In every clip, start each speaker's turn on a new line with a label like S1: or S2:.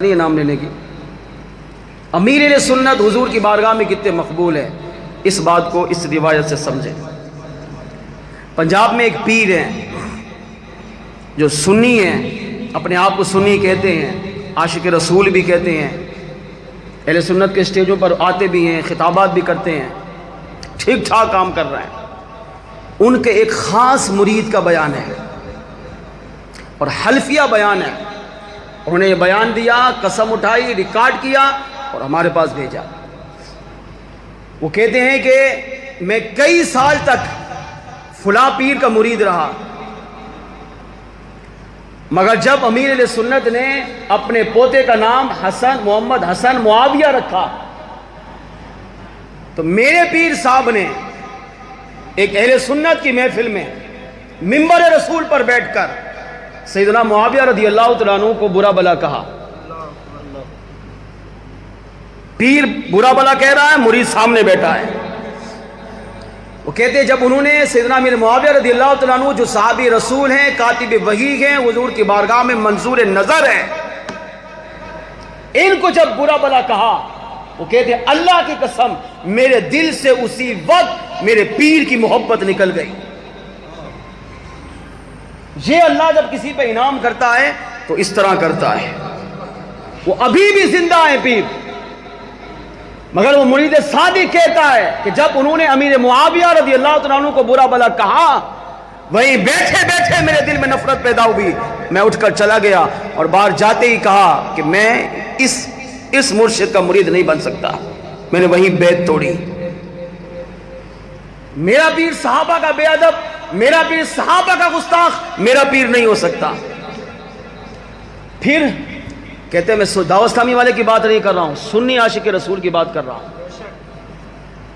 S1: نہیں نام لینے کی۔ امیر سنت حضور کی بارگاہ میں کتنے مقبول ہیں، اس بات کو اس روایت سے سمجھیں۔ پنجاب میں ایک پیر ہیں جو سنی ہیں، اپنے آپ کو سنی کہتے ہیں، عاشق رسول بھی کہتے ہیں، اہل سنت کے اسٹیجوں پر آتے بھی ہیں، خطابات بھی کرتے ہیں، ٹھیک ٹھاک کام کر رہے ہیں۔ ان کے ایک خاص مرید کا بیان ہے اور حلفیہ بیان ہے۔ انہوں نے یہ بیان دیا، قسم اٹھائی، ریکارڈ کیا اور ہمارے پاس بھیجا۔ وہ کہتے ہیں کہ میں کئی سال تک فلاں پیر کا مرید رہا، مگر جب امیر اہل سنت نے اپنے پوتے کا نام محمد حسن معاویہ رکھا تو میرے پیر صاحب نے ایک اہل سنت کی محفل میں منبر رسول پر بیٹھ کر سیدنا معاویہ رضی اللہ تعالیٰ عنہ کو برا بلا کہا۔ پیر برا بلا کہہ رہا ہے، مرید سامنے بیٹھا ہے۔ وہ کہتے ہیں جب انہوں نے سیدنا امیر معاویہ رضی اللہ تعالیٰ عنہ جو صحابی رسول ہیں، کاتب وحی ہیں، حضور کی بارگاہ میں منظور نظر ہیں، ان کو جب برا بلا کہا، وہ کہتے ہیں اللہ کی قسم میرے دل سے اسی وقت میرے پیر کی محبت نکل گئی۔ یہ اللہ جب کسی پہ انعام کرتا ہے تو اس طرح کرتا ہے۔ وہ ابھی بھی زندہ ہیں پیر، مگر وہ مرید صادق کہتا ہے کہ جب انہوں نے امیر معاویہ رضی اللہ تعالیٰ عنہ کو برا بلا کہا، وہیں بیٹھے بیٹھے میرے دل میں نفرت پیدا ہوئی، میں اٹھ کر چلا گیا اور باہر جاتے ہی کہا کہ میں اس مرشد کا مرید نہیں بن سکتا۔ میں نے وہیں بیعت توڑی۔ میرا پیر صحابہ کا بے ادب، میرا پیر صحابہ کا گستاخ میرا پیر نہیں ہو سکتا۔ پھر کہتے ہیں میں دعوت اسلامی والے کی بات نہیں کر رہا ہوں، سنی عاشق رسول کی بات کر رہا ہوں۔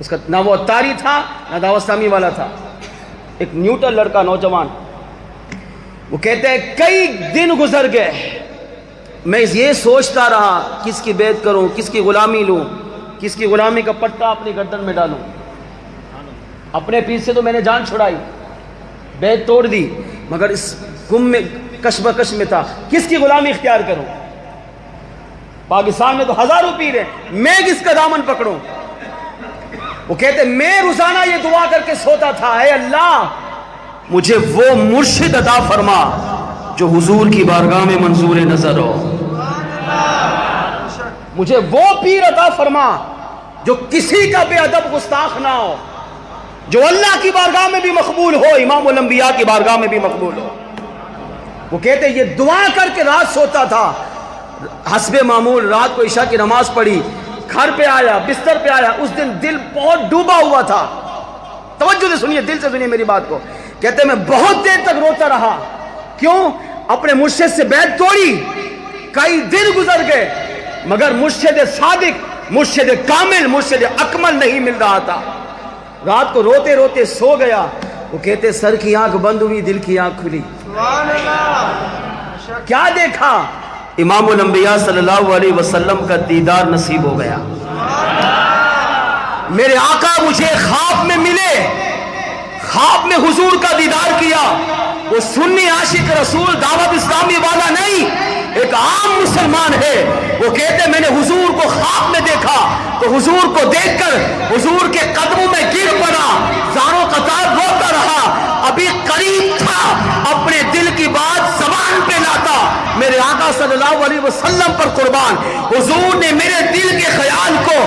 S1: اس کا نہ وہ اتاری تھا نہ دعوت اسلامی والا تھا، ایک نیوٹرل لڑکا نوجوان۔ وہ کہتے ہیں کئی دن گزر گئے، میں یہ سوچتا رہا کس کی بیعت کروں، کس کی غلامی لوں، کس کی غلامی کا پٹا اپنی گردن میں ڈالوں۔ اپنے پیر سے تو میں نے جان چھڑائی، بیعت توڑ دی، مگر اس گم میں کش بکش میں تھا، کس کی غلامی اختیار کروں؟ پاکستان میں تو ہزاروں پیر ہیں، میں کس کا دامن پکڑوں؟ وہ کہتے میں روزانہ یہ دعا کر کے سوتا تھا، اے اللہ مجھے وہ مرشد عطا فرما جو حضور کی بارگاہ میں منظور نظر ہو، مجھے وہ پیر عطا فرما جو کسی کا بے ادب گستاخ نہ ہو، جو اللہ کی بارگاہ میں بھی مقبول ہو، امام الانبیاء کی بارگاہ میں بھی مقبول ہو۔ وہ کہتے یہ دعا کر کے رات سوتا تھا، حسب معمول رات کو عشاء کی نماز پڑھی، گھر پہ آیا، بستر پہ آیا، اس دن دل بہت ڈوبا ہوا تھا۔ توجہ سے سنیے، دل سے سنیے میری بات کو۔ کہتے میں بہت دیر تک روتا رہا، کیوں؟ اپنے مرشد سے بیعت توڑی، کئی دن گزر گئے مگر مرشد صادق، مرشد کامل، مرشد اکمل نہیں مل رہا تھا۔ رات کو روتے روتے سو گیا۔ وہ کہتے سر کی آنکھ بند ہوئی، دل کی آنکھ کھلی۔ کیا دیکھا؟ امام الانبیاء صلی اللہ علیہ وسلم کا دیدار نصیب ہو گیا۔ میرے آقا مجھے خواب میں ملے، خواب میں حضور کا دیدار کیا۔ وہ سنی عاشق رسول دعوت اسلامی والا نہیں، ایک عام مسلمان ہے۔ وہ کہتے میں نے حضور کو خواب میں دیکھا تو حضور کو دیکھ کر حضور کے قدموں میں گر پڑا، زاروں قطار روتا رہا۔ ابھی قریب تھا اپنے دل کی بات زبان پہ لاتا، میرے آقا صلی اللہ علیہ وسلم پر قربان، حضور نے میرے دل کے خیال کو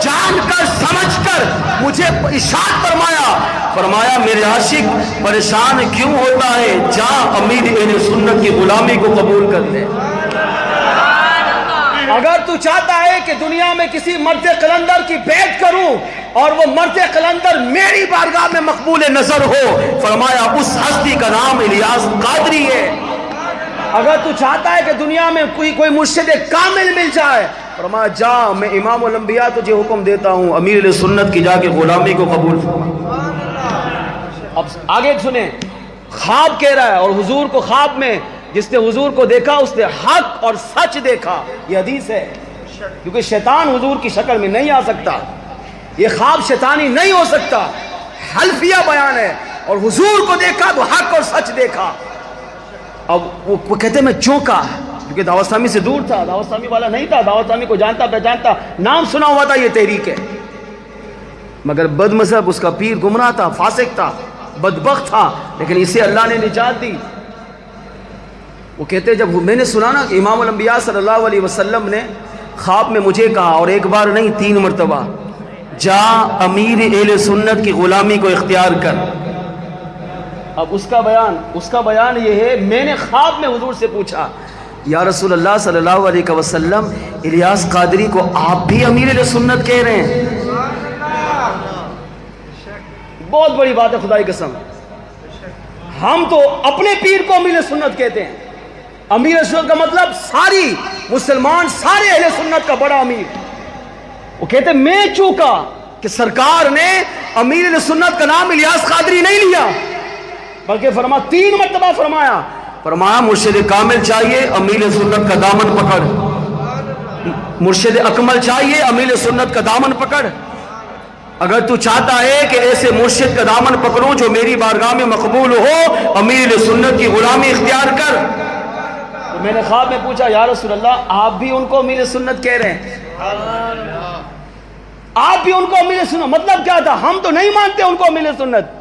S1: جان کر سمجھ کر مجھے ارشاد فرمایا میرے عاشق پریشان کیوں ہوتا ہے، جا امیر اہل سنت کی غلامی کو قبول کر لے۔ اگر تو چاہتا ہے کہ دنیا میں کسی مرد قلندر کی بیعت کروں اور وہ مرد قلندر میری بارگاہ میں مقبول نظر ہو، فرمایا اس ہستی کا نام الیاس قادری ہے۔ اگر تو چاہتا ہے کہ دنیا میں کوئی مرشد کامل مل جائے، فرمایا جا میں امام الانبیاء تجھے حکم دیتا ہوں، امیر اہل سنت کی جا کے غلامی کو قبول فرما۔ اب آگے سنیں، خواب کہہ رہا ہے اور حضور کو خواب میں جس نے حضور کو دیکھا اس نے حق اور سچ دیکھا، یہ حدیث ہے، کیونکہ شیطان حضور کی شکل میں نہیں آ سکتا، یہ خواب شیطانی نہیں ہو سکتا، حلفیہ بیان ہے، اور حضور کو دیکھا تو حق اور سچ دیکھا۔ اب وہ کہتے میں چونکا، کیونکہ دعوت اسلامی سے دور تھا، دعوت اسلامی والا نہیں تھا، دعوت اسلامی کو جانتا پہچانتا، نام سنا ہوا تھا یہ تحریک ہے، مگر بد مذہب، اس کا پیر گمراہ تھا، فاسق تھا، بدبخت تھا، لیکن اسے اللہ نے نجات دی۔ وہ کہتے جب میں نے سنا نا کہ امام الانبیاء صلی اللہ علیہ وسلم نے خواب میں مجھے کہا، اور ایک بار نہیں 3 مرتبہ، جا امیر اہل سنت کی غلامی کو اختیار کر۔ اب اس کا بیان یہ ہے، میں نے خواب میں حضور سے پوچھا یا رسول اللہ صلی اللہ علیہ وسلم، الیاس قادری کو آپ بھی امیر اہل سنت کہہ رہے ہیں؟ بہت بڑی بات ہے، خدا کی قسم، ہم تو اپنے پیر کو امیر سنت کہتے ہیں۔ امیر سنت کا مطلب ساری مسلمان، سارے اہل سنت کا بڑا امیر۔ وہ کہتے ہیں میں چوکا کہ سرکار نے امیر اہل سنت کا نام الیاس قادری نہیں لیا، بلکہ 3 مرتبہ فرمایا مرشد کامل چاہیے امیر سنت کا دامن پکڑ، مرشد اکمل چاہیے امیر سنت کا دامن پکڑ۔ اگر تو چاہتا ہے کہ ایسے مرشد کا دامن پکڑوں جو میری بارگاہ میں مقبول ہو، امیر سنت کی غلامی اختیار کر۔ تو میں نے خواب میں پوچھا یا رسول اللہ آپ بھی ان کو امیر سنت کہہ رہے ہیں؟ آپ بھی ان کو امیر سنت، مطلب کیا تھا؟ ہم تو نہیں مانتے ان کو امیر سنت،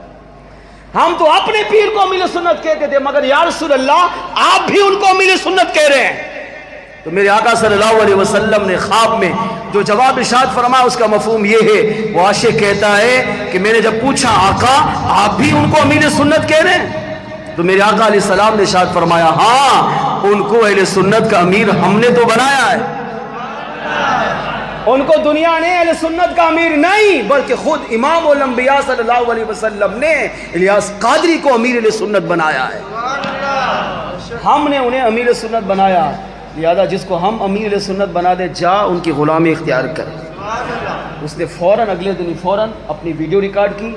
S1: ہم تو اپنے پیر کو امیر سنت کہتے تھے، مگر یا رسول اللہ آپ بھی ان کو امیر سنت کہہ رہے ہیں۔ تو میرے آقا صلی اللہ علیہ وسلم نے خواب میں جو جواب ارشاد فرمایا اس کا مفہوم یہ ہے، وہ عاشق کہتا ہے کہ میں نے جب پوچھا آقا آپ بھی ان کو امیر سنت کہہ رہے ہیں، تو میرے آقا علیہ السلام نے ارشاد فرمایا ہاں ان کو اہل سنت کا امیر ہم نے تو بنایا ہے، ان کو دنیا نے اہل سنت کا امیر نہیں بلکہ خود امام الانبیاء صلی اللہ علیہ وسلم نے الیاس قادری کو امیر اہل سنت بنایا ہے، ہم نے انہیں امیر سنت بنایا، لہذا جس کو ہم امیر سنت بنا دے جا ان کی غلامی اختیار کر۔ اس نے فوراً اگلے دن اپنی ویڈیو ریکارڈ کی،